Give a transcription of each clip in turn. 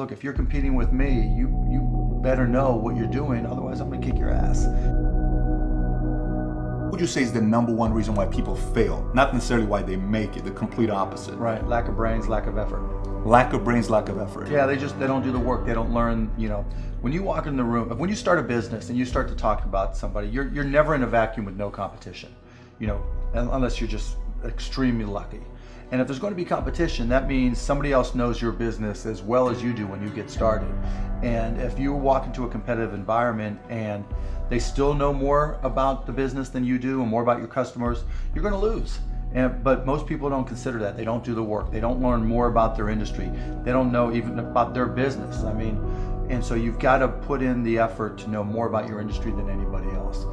look, if you're competing with me, you better know what you're doing, otherwise I'm gonna kick your ass. What would you say is the number one reason why people fail? Not necessarily why they make it, the complete opposite. Right, lack of brains, lack of effort. Lack of brains, lack of effort. Yeah, they don't do the work, they don't learn, when you walk in the room, when you start a business and you start to talk about somebody, you're never in a vacuum with no competition, unless you're just extremely lucky. And if there's going to be competition, that means somebody else knows your business as well as you do when you get started. And if you walk into a competitive environment and they still know more about the business than you do and more about your customers, you're going to lose. But most people don't consider that. They don't do the work. They don't learn more about their industry. They don't know even about their business. And so you've got to put in the effort to know more about your industry than anybody else.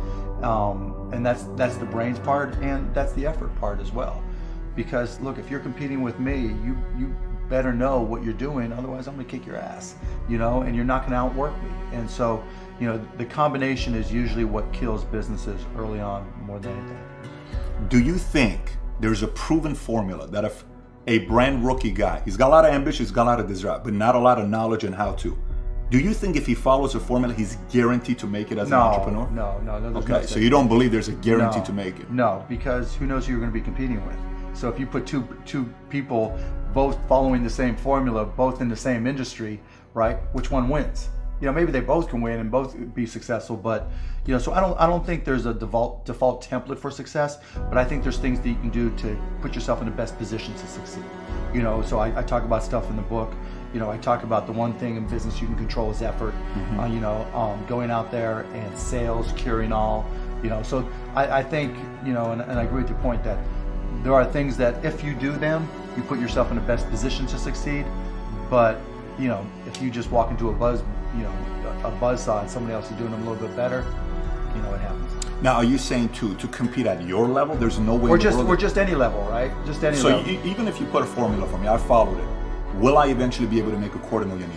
And that's the brains part, and that's the effort part as well. Because look, if you're competing with me, you better know what you're doing, otherwise I'm gonna kick your ass, and you're not gonna outwork me. And so, the combination is usually what kills businesses early on more than anything. Do you think there's a proven formula that if a brand rookie guy, he's got a lot of ambition, he's got a lot of desire, but not a lot of knowledge and how to, do you think if he follows a formula, he's guaranteed to make it as an entrepreneur? No. Okay, so you don't believe there's a guarantee to make it? No, because who knows who you're gonna be competing with. So if you put two people both following the same formula, both in the same industry, right? Which one wins? Maybe they both can win and both be successful, but so I don't think there's a default template for success, but I think there's things that you can do to put yourself in the best position to succeed. So I talk about stuff in the book. I talk about the one thing in business you can control is effort. Going out there and sales, curing all. So I think and I agree with your point that there are things that if you do them, you put yourself in the best position to succeed. But if you just walk into a buzzsaw and somebody else is doing them a little bit better, it happens. Now, are you saying to compete at your level, there's no way? Or just any level, right? Just any level. So even if you put a formula for me, I followed it. Will I eventually be able to make $250,000 a year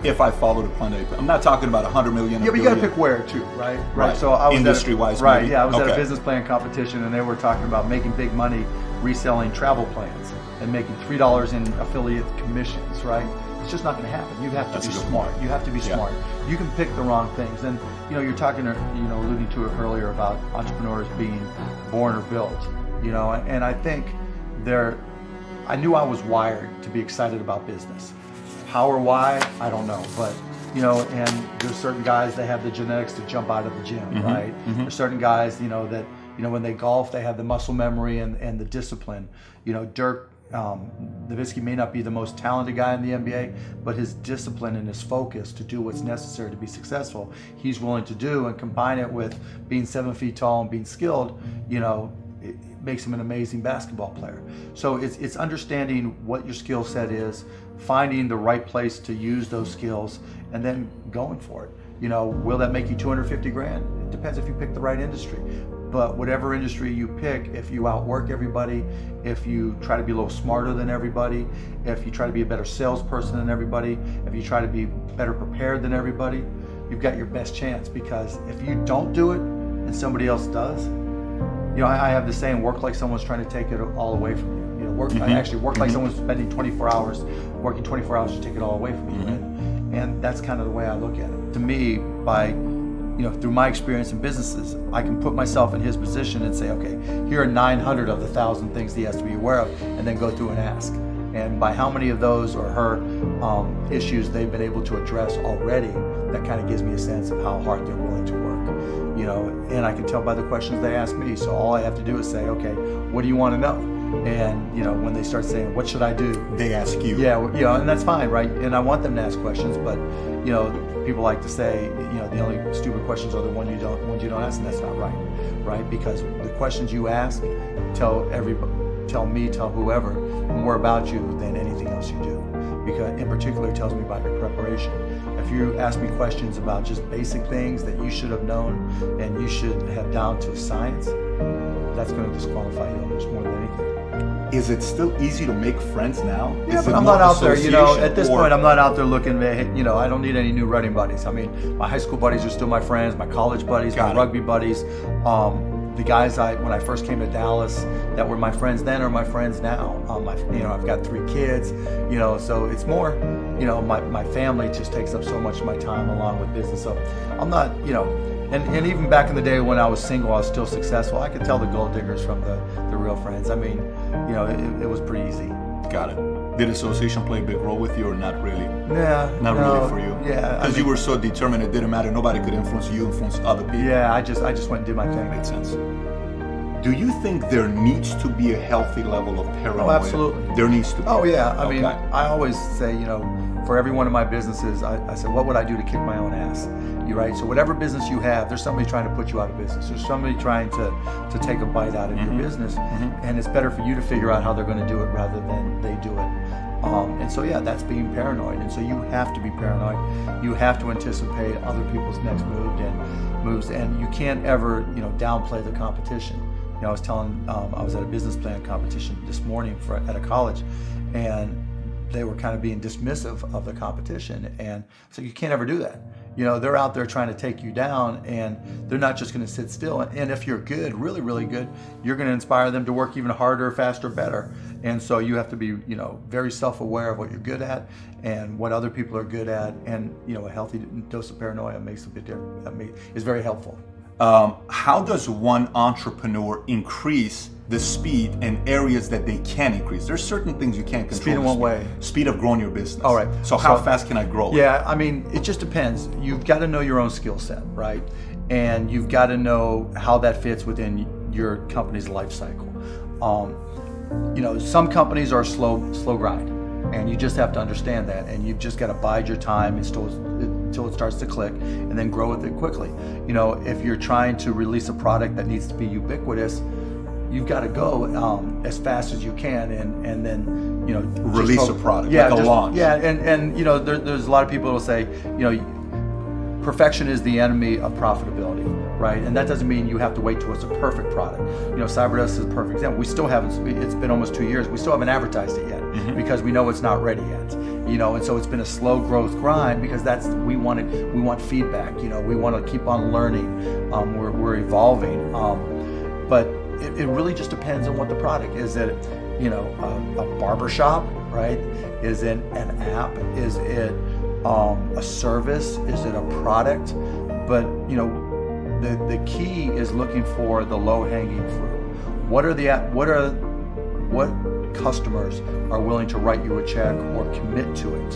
if I follow the plan? I'm not talking about 100 million. Yeah, but you got to pick where too, right? Right. So I was industry-wise, right? maybe? Yeah, I was at a business plan competition, and they were talking about making big money reselling travel plans and making $3 in affiliate commissions, right? It's just not going to happen. You have to be smart. You have to be smart. You can pick the wrong things, and you're talking, alluding to it earlier about entrepreneurs being born or built, and I think I knew I was wired to be excited about business. How or why, I don't know, but and there's certain guys that have the genetics to jump out of the gym, right? There's certain guys, that when they golf, they have the muscle memory and the discipline. Dirk Nowitzki may not be the most talented guy in the NBA, but his discipline and his focus to do what's necessary to be successful, he's willing to do, and combine it with being 7 feet tall and being skilled, it makes him an amazing basketball player. So it's understanding what your skill set is, finding the right place to use those skills, and then going for it. Will that make you $250,000? It depends if you pick the right industry. But whatever industry you pick, if you outwork everybody, if you try to be a little smarter than everybody, if you try to be a better salesperson than everybody, if you try to be better prepared than everybody, you've got your best chance. Because if you don't do it and somebody else does, I have the saying, work like someone's trying to take it all away from you. I actually work like someone's spending 24 hours, working 24 hours to take it all away from you. And that's kind of the way I look at it. To me, through my experience in businesses, I can put myself in his position and say, okay, here are 900 of the 1,000 things he has to be aware of, and then go through and ask. And by how many of those or her issues they've been able to address already, that kind of gives me a sense of how hard they're willing to work. And I can tell by the questions they ask me. So all I have to do is say, okay, what do you want to know? And when they start saying, what should I do? They ask you. Yeah, and that's fine, right? And I want them to ask questions, but people like to say, the only stupid questions are the ones you don't ask, and that's not right? Because the questions you ask tell whoever more about you than anything else you do. Because in particular, it tells me about your preparation. If you ask me questions about just basic things that you should have known and you should have down to science, that's going to disqualify you almost more than anything. Is it still easy to make friends now? Yeah, but I'm not out there, at this point, I'm not out there looking, I don't need any new running buddies. My high school buddies are still my friends, my college buddies, my rugby buddies. the guys when I first came to Dallas that were my friends then are my friends now. I've got 3 kids, so it's more, my family just takes up so much of my time along with business. So I'm not, and even back in the day when I was single, I was still successful. I could tell the gold diggers from the real friends. I mean, it was pretty easy. Got it. Did association play a big role with you or not really? Not really for you? Yeah. Because you were so determined, it didn't matter. Nobody could influence you, influence other people. Yeah, I just went and did my thing. Makes sense. Do you think there needs to be a healthy level of paranoia? Oh, absolutely. There needs to be. Oh, yeah. I mean, I always say, for every one of my businesses, I said, what would I do to kick my own ass? You're right. So whatever business you have, there's somebody trying to put you out of business. There's somebody trying to take a bite out of your business. And it's better for you to figure out how they're going to do it rather than they do it. And so, yeah, that's being paranoid. And so you have to be paranoid. You have to anticipate other people's next moves, and you can't ever, downplay the competition. I was I was at a business plan competition this morning at a college, and they were kind of being dismissive of the competition. And so you can't ever do that. They're out there trying to take you down, and they're not just going to sit still. And if you're good, really, really good, you're going to inspire them to work even harder, faster, better. And so you have to be, very self-aware of what you're good at and what other people are good at. And, a healthy dose of paranoia makes a big difference. Is very helpful. How does one entrepreneur increase the speed in areas that they can increase? There's certain things you can't control. Speed in what way? Speed of growing your business. All right. So how fast can I grow it? Yeah, I mean, it just depends. You've got to know your own skill set, right? And you've got to know how that fits within your company's life cycle. Some companies are slow grind, and you just have to understand that, and you've just got to bide your time until it starts to click, and then grow with it quickly. If you're trying to release a product that needs to be ubiquitous, you've got to go as fast as you can, and then release a product, like a launch. Yeah, and there's a lot of people who will say, perfection is the enemy of profitability, right? And that doesn't mean you have to wait till it's a perfect product. CyberDust is a perfect example. We still haven't. It's been almost 2 years. We still haven't advertised it yet because we know it's not ready yet. And so it's been a slow growth grind because we want feedback. We want to keep on learning. We're evolving. But it really just depends on what the product is. It, a barbershop, right? Is it an app? Is it a service? Is it a product? But the key is looking for the low-hanging fruit. What customers are willing to write you a check or commit to it,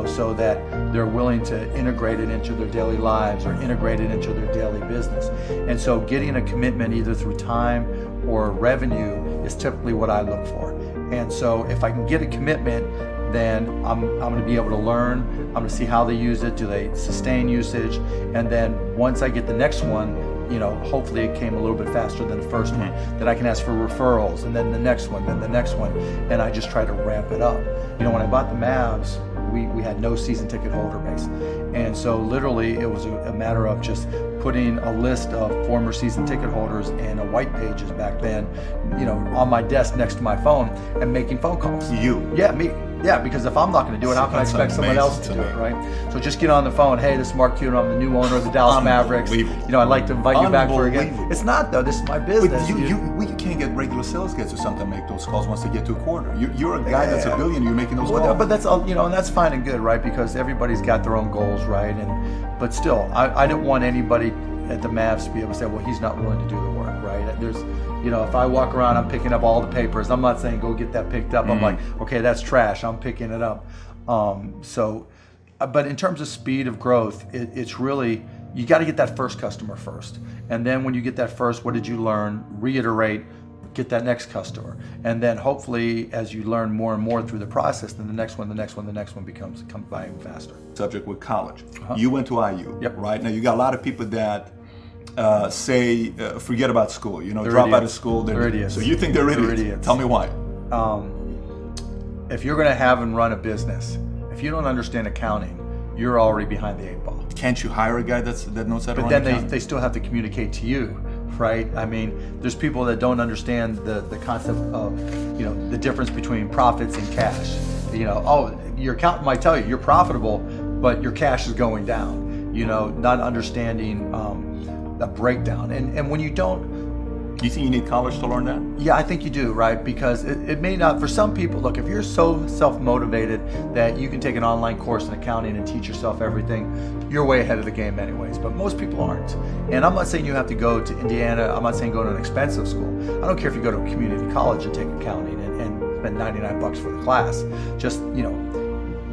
so that they're willing to integrate it into their daily lives or integrate it into their daily business. And so getting a commitment either through time or revenue is typically what I look for. And so if I can get a commitment, then I'm going to be able to learn. I'm going to see how they use it. Do they sustain usage? And then once I get the next one, hopefully it came a little bit faster than the first one. Then I can ask for referrals, and then the next one, and I just try to ramp it up. When I bought the Mavs, we had no season ticket holder base, and so literally it was a matter of just putting a list of former season ticket holders and a white pages back then, on my desk next to my phone and making phone calls. Yeah, me. Yeah, because if I'm not going to do it, how can I expect someone else to do it, right? So just get on the phone. Hey, this is Mark Cuban. I'm the new owner of the Dallas Mavericks. I'd like to invite you back for a game. It's not, though. This is my business. But you can't get regular sales guys or something to make those calls once they get to a quarter. You're a guy that's a billionaire. You're making those calls. But that's all, and that's fine and good, right? Because everybody's got their own goals, right? But still, I didn't want anybody at the Mavs to be able to say, well, he's not willing to do the work, right? There's, if I walk around, I'm picking up all the papers. I'm not saying go get that picked up. I'm like, okay, that's trash. I'm picking it up. But in terms of speed of growth, it's really, you got to get that first customer first. And then when you get that first, what did you learn? Reiterate, get that next customer. And then hopefully as you learn more and more through the process, then the next one comes by even faster. Subject with college. You went to IU, Yep. right? Now you got a lot of people that say forget about school, drop idiots. out of school. They're idiots. So you think they're idiots? They're idiots. Tell me why. If you're going to have and run a business, if you don't understand accounting, you're already behind the 8 ball. Can't you hire a guy that knows how to run But then accounting? they still have to communicate to you, right? I mean, there's people that don't understand the concept of, the difference between profits and cash. Your accountant might tell you you're profitable, but your cash is going down. Not understanding a breakdown. And when you don't Do you think you need college to learn that? Yeah, I think you do, right? Because it may not, for some people, look, if you're so self-motivated that you can take an online course in accounting and teach yourself everything, you're way ahead of the game anyways, but most people aren't. And I'm not saying you have to go to Indiana, I'm not saying go to an expensive school. I don't care if you go to a community college and take accounting and spend 99 bucks for the class. Just,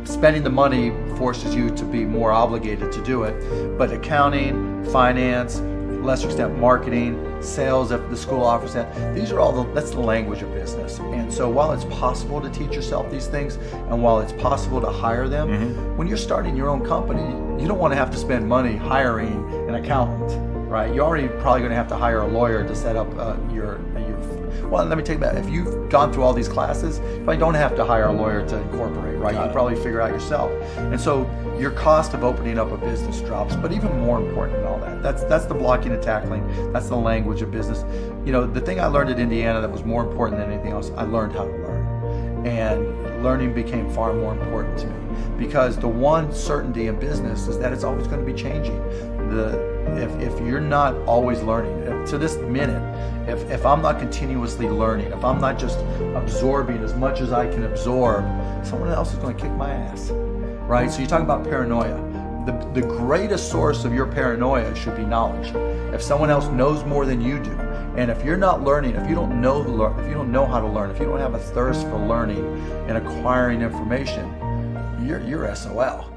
spending the money forces you to be more obligated to do it. But accounting, finance, lesser extent marketing, sales if the school offers that, these are all that's the language of business. And so while it's possible to teach yourself these things, and while it's possible to hire them, when you're starting your own company, you don't want to have to spend money hiring an accountant, right? You're already probably going to have to hire a lawyer to set up your well, let me take that. If you've gone through all these classes, you probably don't have to hire a lawyer to incorporate, right? You can probably figure out yourself. And so your cost of opening up a business drops. But even more important than all that, that's the blocking and tackling. That's the language of business. The thing I learned at Indiana that was more important than anything else, I learned how to learn. And learning became far more important to me, because the one certainty in business is that it's always going to be changing. If you're not always learning, to this minute, if I'm not continuously learning, if I'm not just absorbing as much as I can absorb, someone else is going to kick my ass, right? So you talk about paranoia. The greatest source of your paranoia should be knowledge. If someone else knows more than you do, and if you're not learning, if you don't know how to learn, if you don't have a thirst for learning and acquiring information, you're SOL.